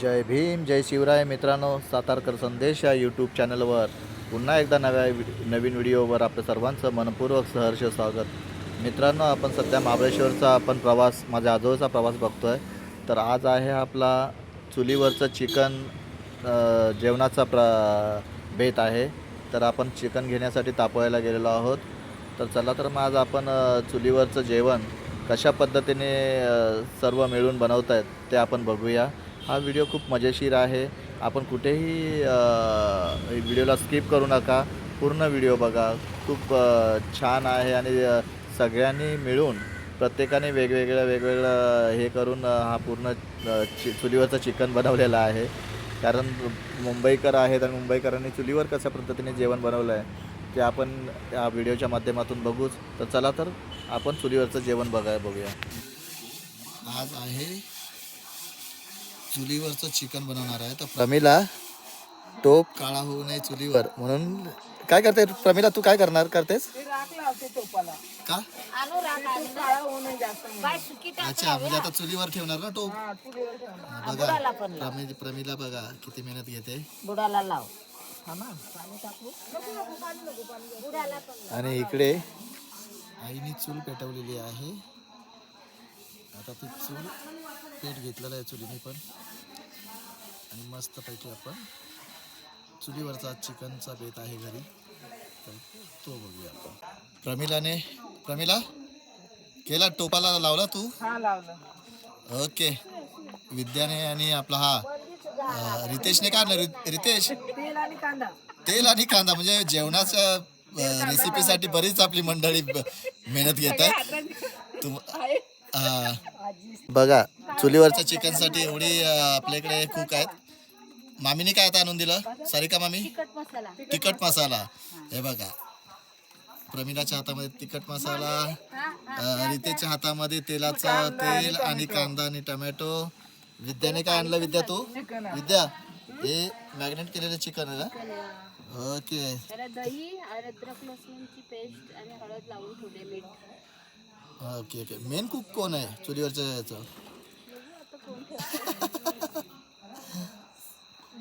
जय भीम जय शिवराय मित्रांनो, सातारकर संदेश या यूट्यूब चॅनलवर पुन्हा एकदा नवीन व्हिडिओवर आपलं सर्वांचं मनपूर्वक सहर्ष स्वागत. मित्रांनो, आपण सध्या महाबळेश्वरचा प्रवास, माझ्या आजोळचा प्रवास बघतो आहे. तर आज आहे आपला चुलीवरचं चिकन जेवणाचा बेत आहे. तर आपण चिकन घेण्यासाठी तापवायला गेलेलो आहोत. तर चला, तर मग आज आपण चुलीवरचं जेवण कशा पद्धतीने सर्व मिळून बनवत आहेत ते आपण बघूया. हा व्हिडिओ खूप मजेशीर आहे. आपण कुठेही व्हिडिओला स्किप करू नका, पूर्ण व्हिडिओ बघा. खूप छान आहे आणि सगळ्यांनी मिळून प्रत्येकाने वेगवेगळं हे करून हा पूर्ण चुलीवरचं चिकन बनवलेलं आहे. कारण मुंबईकर आहेत आणि मुंबईकरांनी चुलीवर कशा पद्धतीने जेवण बनवलं आहे ते आपण या व्हिडिओच्या माध्यमातून बघूच. तर चला, तर आपण चुलीवरचं जेवण बघूया. आज आहे चुलीवरचं चिकन बनवणार आहे. तर प्रमिला टोप काळा होऊ नये चुलीवर म्हणून काय करते प्रमिला? तू काय करतेस? का? अच्छा, म्हणजे आता चुलीवर ठेवणार ना टोप. बघा प्रमिला बघा किती मेहनत घेते. बुडाला लाव. आणि इकडे आईने चूल पेटवलेली आहे. आता ती चूल पेट घेतलेला आहे चुलीने पण. आणि मस्तपैकी आपण चुलीवरचा चिकनचा बेत आहे घरी, तर तो बघूया आपण. प्रमिला केला, टोपाला लावला तू? हा, लावलं. ओके. विद्याने आणि आपला हा रितेशने काय रितेश तेल आणि कांदा म्हणजे जेवणाच्या रेसिपीसाठी बरीच आपली मंडळी मेहनत घेत आहे. बघा, चुलीवरच्या चिकनसाठी एवढी आपल्याकडे कुक आहेत. मामीने काय आता आणून दिलं? सारिका मामी? तिखट मसाला. हे बघा, प्रमिलाच्या हातामध्ये तिखट मसाला, रितेशच्या हातामध्ये तेलाचं तेल आणि कांदा आणि टमॅटो. विद्याने काय आणलं? विद्या तू? विद्या, हे मॅग्नेट केलेलं चिकन आहे ना? ओके. दही, अद्रक लसूणची पेस्ट आणि हळद लावून थोडे मीठ. Okay okay. मेन कुक कोण आहे चुलीवरच्या याचं?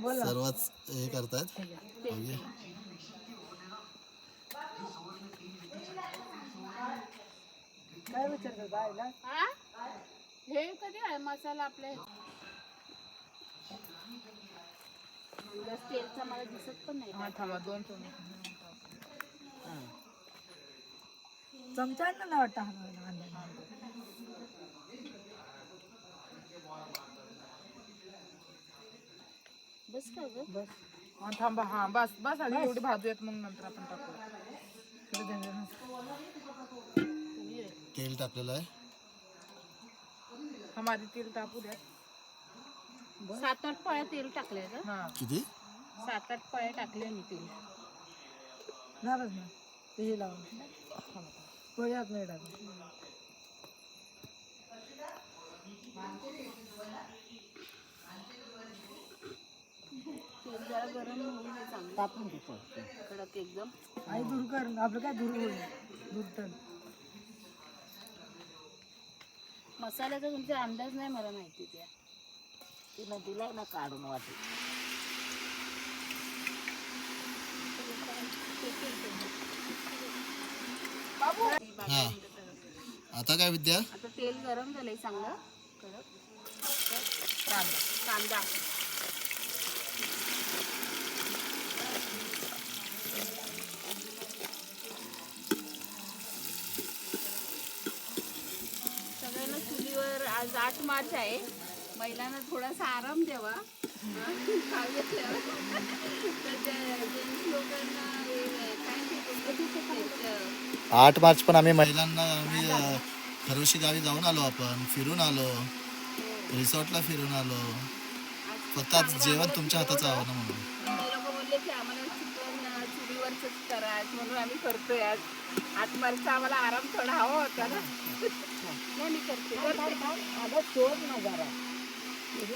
सर्वच हे करतात. हे कधी आहे मसाला आपल्या तेलचा मला दिसत पण नाही. थांबा, 2 चमचा ना वाटतं. बस का ग? बस. थांबा. हा, बस आधी एवढी भाजूयात, मग नंतर आपण टाकू. तेल टाकलेलं आहे. हा, आधी तेल टाकू द्या. 7-8 पळ्या तेल टाकले का? हा, किती? 7-8 पळ्या टाकले मी तेल. झालंच ना ते लावून. पोळ्यात नाही टाकलं. तेल जरा गरम होऊन दे, चांगलं तापून दे कडक एकदम. आई दूर कर, आपलं काय दूर होईल. दूर तर मसाल्याचा तुमचा अंदाज नाही मला माहिती. त्या तिला दिलाय ना काढून वाटी. हा, आता काय विद्या? आता तेल गरम झालंय चांगलं कडक. कांदा सगळ्यांना चुलीवर. आज 8 मार्च आहे. महिलांना थोडासा आराम द्यावा. लोकांना 8 मार्च पण आम्ही महिलांना खरोशी गावी जाऊन आलो. आपण फिरून आलो, रिसॉर्टला फिरून आलो. फक्त आज जेवण तुमच्या हाताचं हवं ना म्हणून. लोक बोलले की आम्हाला चिकन चुलीवरच करायचं म्हणून आम्ही करतोय. आज 8 मार्चचा आम्हाला आराम थोडा हवा होता ना. नाही, मी करते.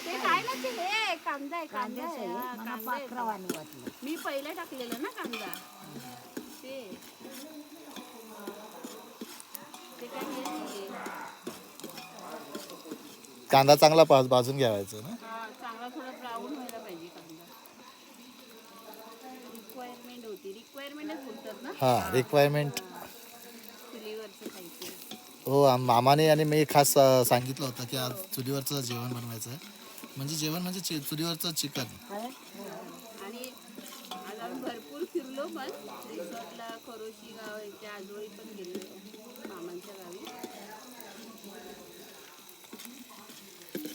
ते काय ना, ते हे कांदा आहे. कांदा मी पहिला टाकलेलं ना कांदा. ते काय कांदा चांगला भाजून घ्यावायचा ना. हा चांगला थोडा ब्राऊन व्हायला पाहिजे कांदा. रिक्वायरमेंटच बोलतात ना हां, रिक्वायरमेंट. चुलीवरचं खायचं. हो, मामाने आणि मी खास सांगितलं होतं की आज चुलीवरचं जेवण बनवायचं आहे. म्हणजे जेवण म्हणजे चुलीवरचं चिकन. आणि आज आम्ही भरपूर फिरलो पण रिसॉर्टला खरोशी गाव इथे आजोळी पण गेलो मामांच्या गावी.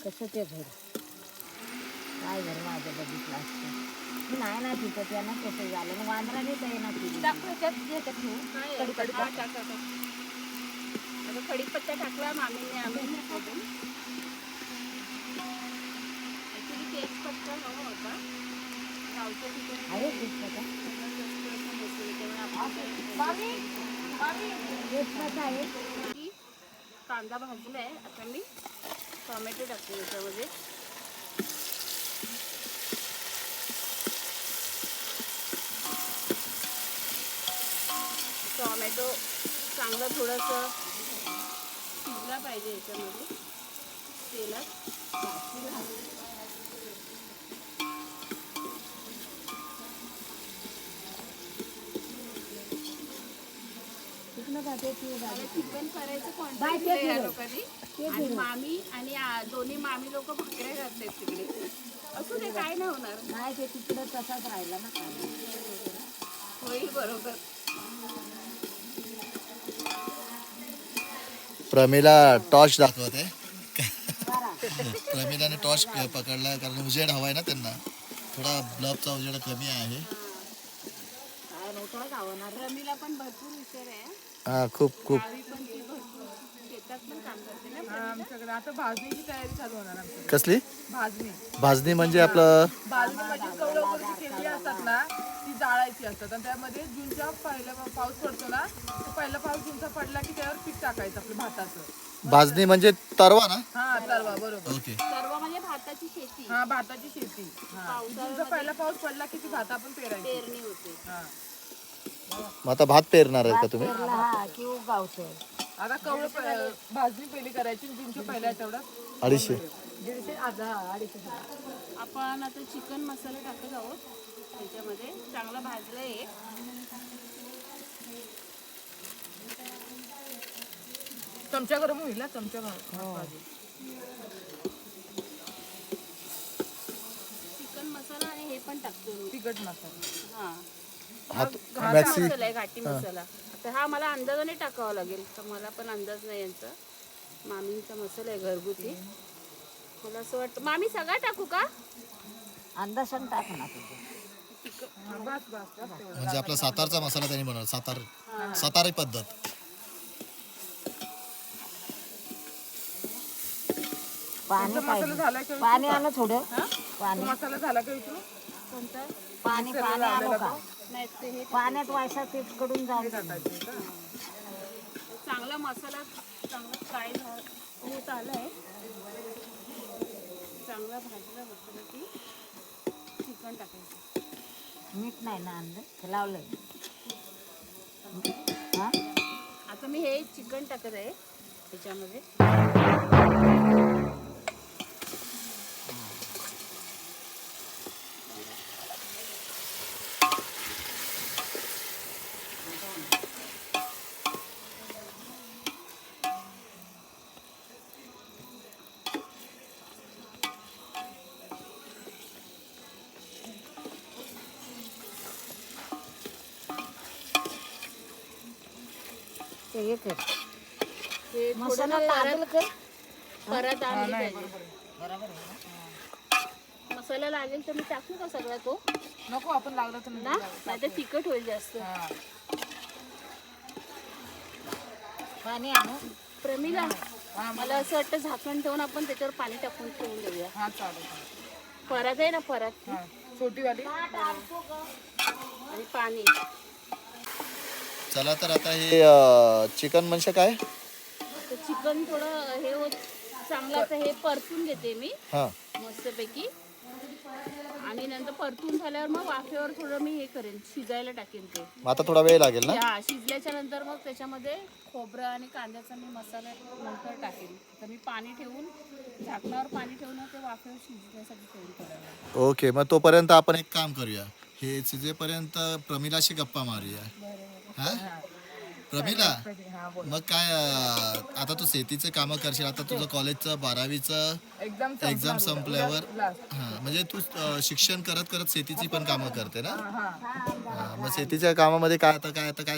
कसं ते घर काय घर माझं बघितलं असतं मी नाही ना तिथं त्यांना कसं झालं मग वांद्रा देता येणार तिथे कढीपत्ता टाका. आता कढीपत्ता टाकला मामीने आम्ही ऍक्च्युली तेजपत्ता हवा होता गावच्या ठिकाणी आहे तेजपत्ता तेजपत्ता आहे की कांदा भाजलाय. आता मी टोमॅटो टाकते याच्यामध्ये. टोमॅटो चांगलं थोडंसं शिजला पाहिजे याच्यामध्ये तेलात. चिकन करायचं कॉन्ट्रॅक्ट या लोकांनी आणि मामी आणि दोन्ही मामी लोक भाकऱ्या घालतात तिकडे. असू दे काय नाही होणार. नाही ते तिकडं तसाच राहिला ना होईल बरोबर. प्रमिला टॉर्च दाखवते. प्रमिलाने टॉर्च पकडला कारण उजेड हवाय ना त्यांना. थोडा ब्लबचा उजेड कमी आहे. काय नव्हतं गावणार रमीला पण भरपूर हुशार आहे. हा, खूप गावी पण ती भरपूर शेतात पण काम करते ना. आमच्याकडे आता भाजणीची तयारी चालू होणार आमच्याकडे. कसली भाजणी भाजणी म्हणजे आपलं भाजणी म्हणजे कवळं वगैरे केलेली असतात ना ती जाळायची असतात आणि त्यामध्ये जूनच्या पहिला पाऊस पडतो ना तो पहिला पाऊस जूनचा पडला की त्यावर पीक टाकायचं आपलं भाताचं. भाजणी म्हणजे तरवा ना. हा तरवा बरोबर. ओके. सर्व म्हणजे भाताची शेती हा भाताची शेती. हा जूनचा पहिला पाऊस पडला की ती भात आपण पेरायची. पेरणी होते. हा मग आता भात पेरणार आहे का तुम्ही. हा की गावचं आता कवळं भाजणी पहिली करायची जूनच्या पहिल्या आठवड्यात 250. 150 आपण आता चिकन मसाला टाकत आहोत त्याच्यामध्ये. चांगला भाजलं आहे. चमचा गरम होईल ना चमचा गरम. चिकन मसाला आणि हे पण टाकतो मी. तिखट मसाला. हा हात घाटी मॅक्सी मसाला आहे घाटी मसाला. आता हा मला अंदाजाने टाकावा लागेल तर मला पण अंदाज नाही यांचा. मामींचा मसाला आहे घरगुती. मला असं वाटतं मामी सगळा टाकू का. अंदाजान टाक ना तुझं बस बस बस तेवढं. म्हणजे आपला सातारचा मसाला त्यांनी बनवला. सातारी पद्धत. पाणी तुमचा मसाला झाला का? पाणी आणू थोडं तो पाणी मसाला झाला का विचारू? कोणता पाणी पाणी आणू का नाही ते हे पाण्यात व्हायचा ते कडून जाऊ टाकायचं का? चांगला मसाला चांगला फ्राय होत आलाय. चांगला भाजला मसाला की चिकन टाकायचं. मीठ नाही ना आणलं लावलंय हा आता मी हे चिकन टाकत आहे त्याच्यामध्ये. ते हे कर हे मसाला थोडं लागेल कर परत आणली पाहिजे. मसाला लागेल तर मी टाकू का सगळा तो नको आपण लागलं तर ना नाही तर तिखट होईल जास्त. हा. पाणी आणू प्रमिला मला असं वाटतं झाकण ठेवून आपण त्याच्यावर पाणी टाकून ठेवून देऊया. हा चालेल. परत आहे ना परत हा छोटी वाली. आणि पाणी. चला तर आता हे चिकन म्हणजे काय. तर चिकन थोडं हे होत चांगलं आता हे परतून घेते मी हां, मस्तपैकी. आणि नंतर परतून झाल्यावर मग वाफेवर थोडं मी हे करेन शिजायला टाकेन ते. मग आता थोडा वेळ लागेल ना. हा शिजल्याच्या नंतर मग त्याच्यामध्ये खोबरं आणि कांद्याचा मी मसाला नंतर टाकेन. तर मी पाणी ठेवून झाकणावर पाणी ठेवून ते वाफेवर शिजण्यासाठी ठेवून करावं लागतं. ओके, मग तोपर्यंत आपण एक काम करूया, हे शिजेपर्यंत प्रमिलाशी गप्पा मारूया. हा प्रमिला, मग काय आता तू शेतीचे कामं करशील, आता तुझं कॉलेजचं 12वीचं एक्झाम संपल्यावर म्हणजे तू शिक्षण करत करत शेतीची पण कामं करते ना. मग शेतीच्या कामामध्ये काय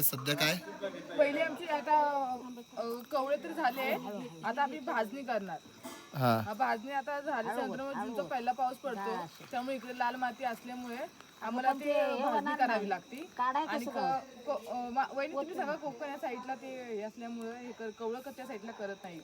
सध्या काय पहिले आमची आता कवळे तर झाले, आता आम्ही भाजणी करणार. भाजणी आता झाल्यानंतर मग जूनचा पहिला पाऊस पडतो, त्यामुळे इकडे लाल माती असल्यामुळे आम्हाला ते भाजणी करावी लागते. आणि वहिनी तुम्ही सगळं कोकण या साईडला ते हे असल्यामुळे हे कवळं त्या साईडला करत नाही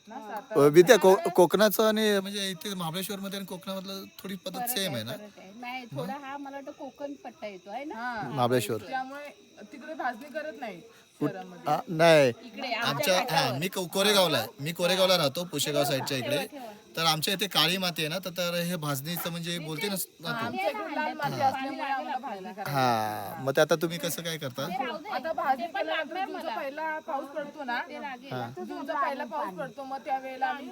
ना. विद्या कोकणाचं आणि म्हणजे इथे महाबळेश्वर मध्ये आणि कोकणामधलं थोडी पद्धत सेम आहे ना. नाही, थोडा हा मला वाटतं कोकण पट्टा येतो आहे ना. महाबळेश्वर त्यामुळे तिकडे भाजणी करत नाही. नाही, आमच्या मी कोरेगावला राहतो, पुशेगाव साईडच्या इकडे. तर आमच्या इथे काळी माती आहे ना, तर हे भाजणीचं म्हणजे बोलते ना तू. हा, मग ते आता तुम्ही कसं काय करता. आता भाजी केल्यानंतर जूनचा पहिला पाऊस पडतो ना, जूनचा पहिला पाऊस पडतो, मग त्यावेळेला आम्ही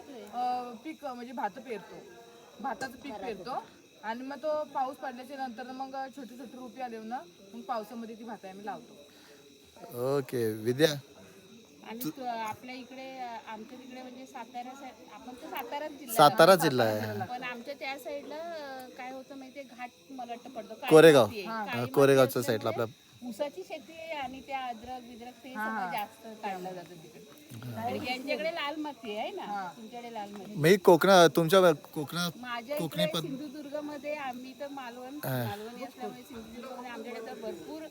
पीक म्हणजे भाताचं पीक पेरतो. आणि मग तो पाऊस पडल्याच्या नंतर मग छोटे छोटे रोपे आले ना, मग पावसामध्ये ती भात आम्ही लावतो. ओके विद्या, आणि आपल्या इकडे आमच्या तिकडे म्हणजे सातारा साईड, आपण तर सातारा जिल्हा आहे. पण आमच्या त्या साईडला काय होतं माहितीये, घाट मला वाटतं पडतो कोरेगावच्या साईडला आपल्या ऊसाची शेती आहे आणि त्या अद्रक बिद्रक ते सगळं जास्त काढलं जातं तिकडे. यांच्याकडे लाल माती आहे ना, तुमच्याकडे लाल माती. मी तुमच्या कोकणात माझ्या इकडे सिंधुदुर्ग मध्ये आम्ही तर मालवणी असल्यामुळे सिंधुदुर्गमध्ये आमच्याकडे तर भरपूर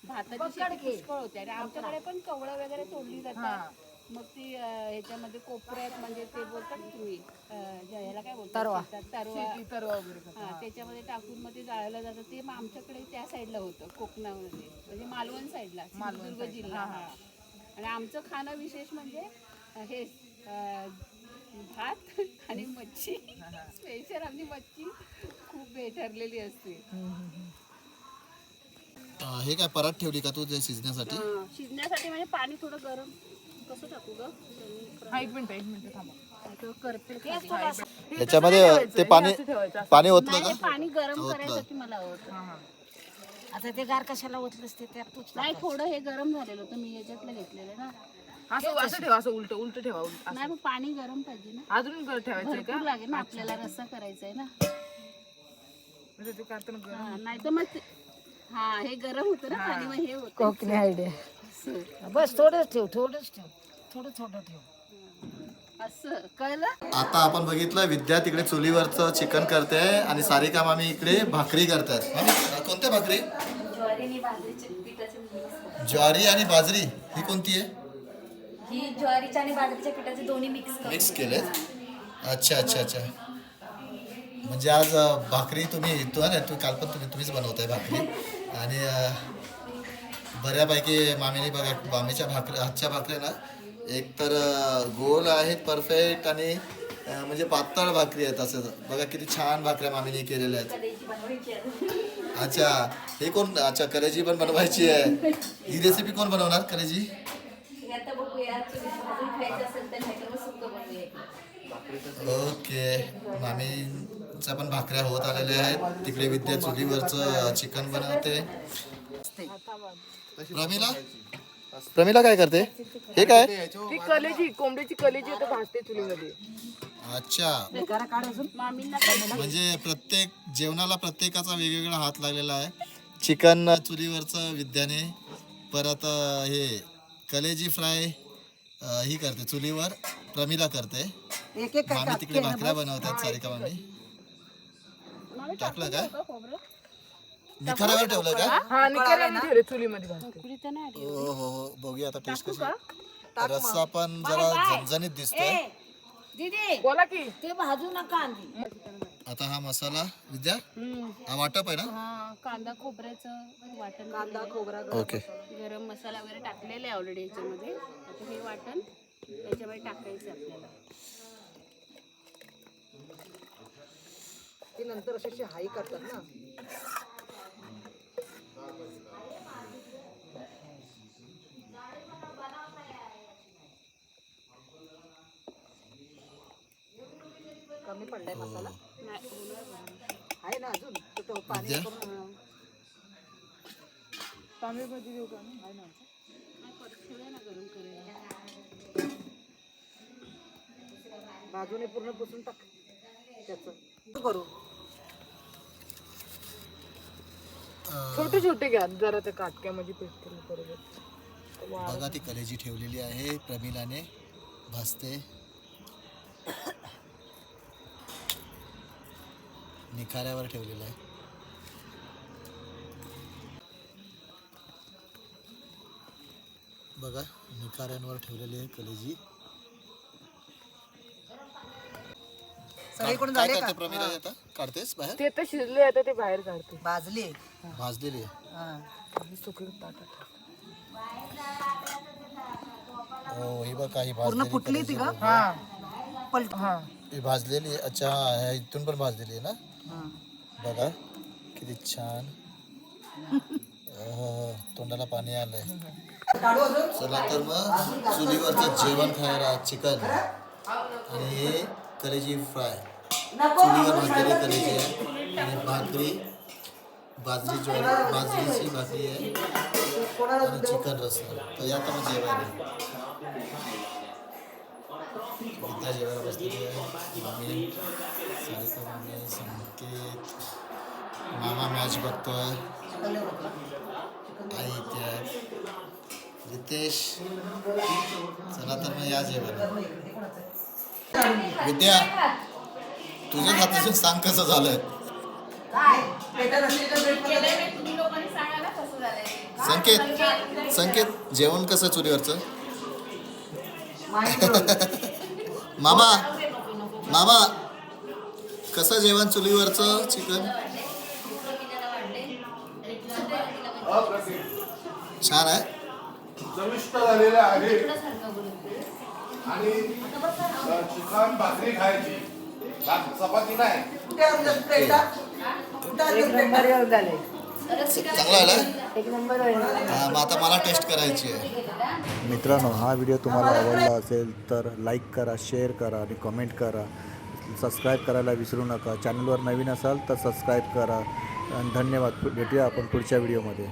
भाताची शेती पुष्कळ होते. आणि आमच्याकडे पण कवळं वगैरे तोडली जातात. मग ती ह्याच्यामध्ये कोपऱ्यात म्हणजे ते बोलतात तुम्ही ह्याला काय बोलतात, तरवा वगैरे त्याच्यामध्ये टाकून मग ते जाळलं जातं. ते मग आमच्याकडे त्या साईडला होतं, कोकणामध्ये म्हणजे मालवण साईडला, सिंधुदुर्ग जिल्हा. आणि आमचं खाणं विशेष म्हणजे हे भात आणि मच्छी. स्पेशल आमची मच्छी खूप ठरलेली असते. हे काय परात ठेवली का तू ते शिजण्यासाठी म्हणजे पाणी थोडं गरम कसं टाकू ग. एक मिनिट थांबा. करते याच्यामध्ये ते पाणी ओतलं का. पाणी गरम करायसाठी मला आवडतं. आता ते गार कशाला ओतलंस ते त्यात नाही, थोडं हे गरम झालेलं होतं, मी याच्यातलं घेतलेलं ना. असं ठेवा, असं उलट ठेवा. नाही, मग पाणी गरम पाहिजे ना, अजून ठेवायचं भरपूर लागेल ना, आपल्याला रस्सा करायचा आहे ना. नाही तर मग हे गरम होतं ना पाणी, मग हे होतं. कोकणी आयडिया. बस थोडंच ठेव, थोडं ठेव. असं कळलं. आता आपण बघितलं विद्या तिकडे चुलीवरचं चिकन करते आणि सारिका मामी इकडे भाकरी करतात. कोणत्या भाकरी. ज्वारी आणि बाजरी. ही कोणती आहे. ही ज्वारीच्या आणि बाजरीच्या पिठाचे दोन्ही मिक्स केले. अच्छा. म्हणजे आज भाकरी तू काल पण तुम्हीच बनवताय भाकरी. आणि बऱ्यापैकी मामीने बघा, मामीच्या हातच्या भाकऱ्या ना एकतर गोल आहेत परफेक्ट आणि म्हणजे पातळ भाकरी आहेत. असं बघा किती छान भाकऱ्या मामीने केलेल्या आहेत. अच्छा, हे कोण. अच्छा, कलेजी पण बनवायची आहे. ही रेसिपी कोण बनवणार कलेजी. ओके, मामीच्या पण भाकऱ्या होत आलेल्या आहेत. तिकडे विद्या चुलीवरचं चिकन बनवते. प्रमिला काय करते. हे काय. ती कलेजी, कोंबडीची कलेजी भाजते चुलीमध्ये. अच्छा, म्हणजे प्रत्येक जेवणाला प्रत्येकाचा वेगवेगळा हात लागलेला आहे. चिकन चुलीवरचं विद्याने, परत हे कलेजी फ्राय ही करते चुलीवर, प्रमिला करते. मामी तिकडे भाकऱ्या बनवतात. सारिका मामी टाकलं काय. निखाऱ्यावर ठेवलं का. निखाऱ्यावर ठेवले चुलीमध्ये. हो, बघूया आता टेस्ट कशी. रस्सा पण जरा झणझणीत दिसतोय. बोला की. ते भाजू नका. आता हा मसाला विद्या, हा वाटप आहे ना. कांदा खोबऱ्याचं वाटण, ओके. गरम मसाला वगैरे टाकलेला आहे ऑलरेडी याच्यामध्ये. आता हे वाटण याच्यामध्ये टाकायचं आपल्याला. ते नंतर अशी हाई करतात ना. कमी पडलाय मसाला नाही होणार. आहे ना अजून तो पाणी विद्या? करून, तांबे भाजी देऊ का आहे ना नाही, परत ठेवूया ना गरम करायला. बाजूने पूर्ण पुसून टाक त्याचं करू. छोटे छोटे घ्या जरा त्या काटक्यामध्ये पेटतील बरोबर. बघा ती कलेजी ठेवलेली आहे प्रमिलाने भाजते. निखाऱ्यावर ठेवलेलं आहे. बघा निखाऱ्यांवर ठेवलेली आहे कलेजी. सगळीकडून काय झाले करते का? प्रमिला आता? काढतेस बाहेर? ते तर शिजले आता ते बाहेर काढते. भाजली. भाजलेली आहे. आणि सुकी ताटात. हो ही बघ काही पूर्ण भाजलेली फुटली ती कलेजी का? बघ. हा पलट. हा ही भाजलेली आहे. अच्छा ह्या इथून पण भाजलेली आहे ना. बघा किती छान. तोंडाला पाणी आलंय. चला तर मग चुलीवरचं जेवण खायला चिकन आणि हे कलेजी फ्राय. चुलीवर भाजलेली कलेजी आहे आणि भाकरी बाजरीची भाकरी आहे आणि चिकन रस्सा. तर या तर मग जेवायला विद्या जेवायला बसलेली आहे. मम्मी सारिका, मम्मी संकेत, मामा मॅच बघतोय, आई इथे आहे, रितेश. चला तर मग या जेवायला. विद्या तुझ्या हाताचं सांग कसं झालंय. संकेत जेवण कसं चुलीवरचं. मामा कसं जेवण चुलीवरचं चिकन. छान आहे. चविष्ट झालेलं आहे आणि चिकन भाकरी खायची चपाती नाही. चांगला आला. मग आता मला टेस्ट करायची आहे. मित्रांनो हा व्हिडिओ तुम्हाला आवडला असेल तर लाईक करा, शेअर करा आणि कमेंट करा. सबस्क्राईब करायला विसरू नका. चॅनलवर नवीन असाल तर सबस्क्राईब करा. आणि धन्यवाद. भेटूया आपण पुढच्या व्हिडिओमध्ये.